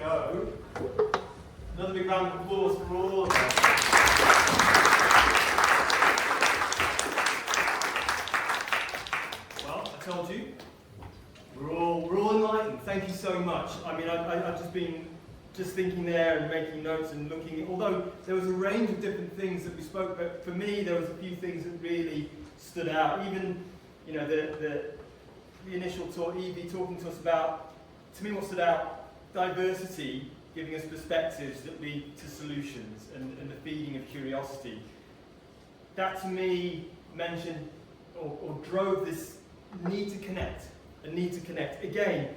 go. Another big round of applause for all of us. Well, I told you, we're all enlightened. Thank you so much. I mean, I've just been thinking there and making notes and looking. Although there was a range of different things that we spoke, but for me there was a few things that really stood out. Even, you know, the initial talk, Evie talking to us about, to me what stood out, diversity, giving us perspectives that lead to solutions, and the feeding of curiosity. That to me mentioned or drove this need to connect, a need to connect. Again,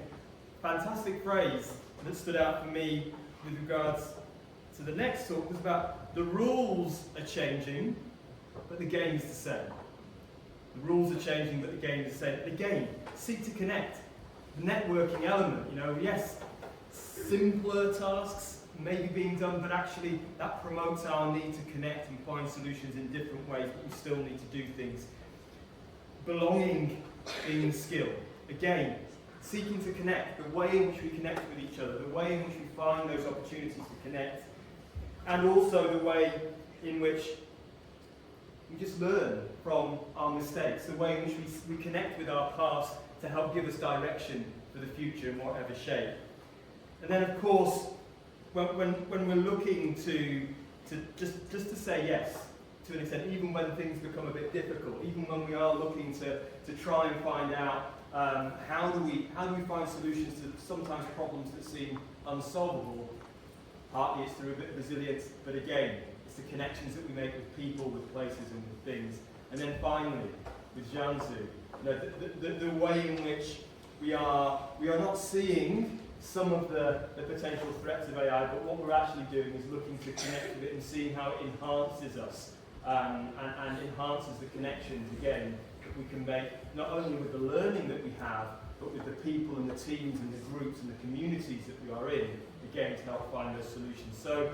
fantastic phrase that stood out for me with regards to the next talk was about the rules are changing, but the game is the same. The rules are changing, but the game is the same. Again, seek to connect. The networking element, you know, yes, simpler tasks may be being done, but actually that promotes our need to connect and find solutions in different ways, but we still need to do things. Belonging being skill. Again, seeking to connect, the way in which we connect with each other, the way in which we find those opportunities to connect, and also the way in which we just learn from our mistakes, the way in which we connect with our past to help give us direction for the future in whatever shape. And then, of course, when we're looking to just to say yes, to an extent, even when things become a bit difficult, even when we are looking to try and find out how do we find solutions to sometimes problems that seem unsolvable. Partly it's through a bit of resilience, but again, it's the connections that we make with people, with places, and with things. And then finally, with Jianzhu, you know, the way in which we are not seeing some of the potential threats of AI, but what we're actually doing is looking to connect with it and seeing how it enhances us and enhances the connections, again, that we can make, not only with the learning that we have, but with the people and the teams and the groups and the communities that we are in, again, to help find those solutions. So,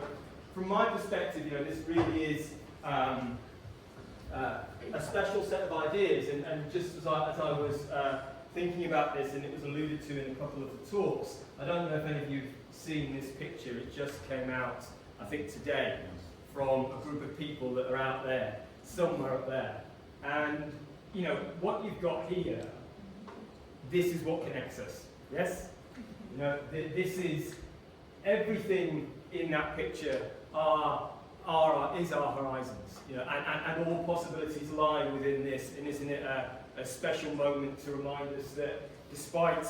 from my perspective, you know, this really is a special set of ideas, and just as I was thinking about this, and it was alluded to in a couple of the talks, I don't know if any of you've seen this picture. It just came out, I think, today, from a group of people that are out there, somewhere up there. And, you know, what you've got here, this is what connects us, yes? You know, this is, everything in that picture is our horizons, you know, and all possibilities lie within this, and isn't it a special moment to remind us that despite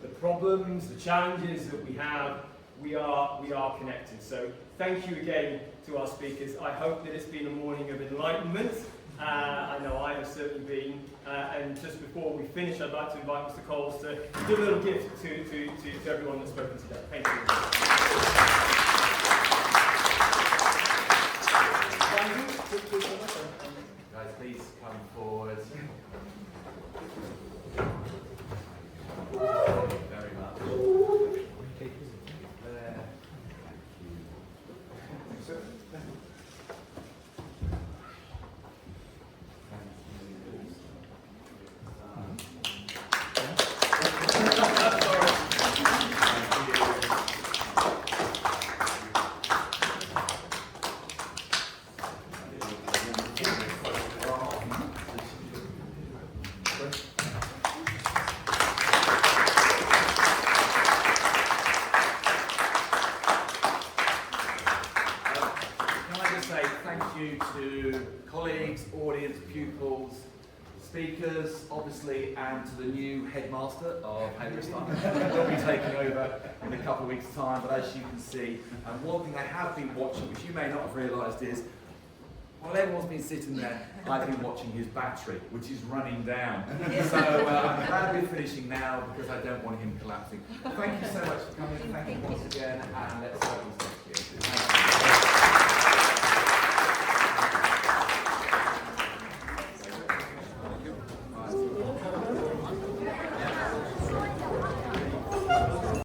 the problems, the challenges that we have, we are connected. So thank you again to our speakers. I hope that it's been a morning of enlightenment. I know I have certainly been. And just before we finish, I'd like to invite Mr. Coles to do a little gift to everyone that's spoken today. Thank you. Guys, please come forward. Thank you very much. There. Speakers, obviously, and to the new headmaster of Hagerstown. They'll be taking over in a couple of weeks' time, but as you can see, one thing I have been watching, which you may not have realised, is while everyone's been sitting there, I've been watching his battery, which is running down. So I'm glad we're finishing now because I don't want him collapsing. Thank you so much for coming. Thank you once again, and let's start.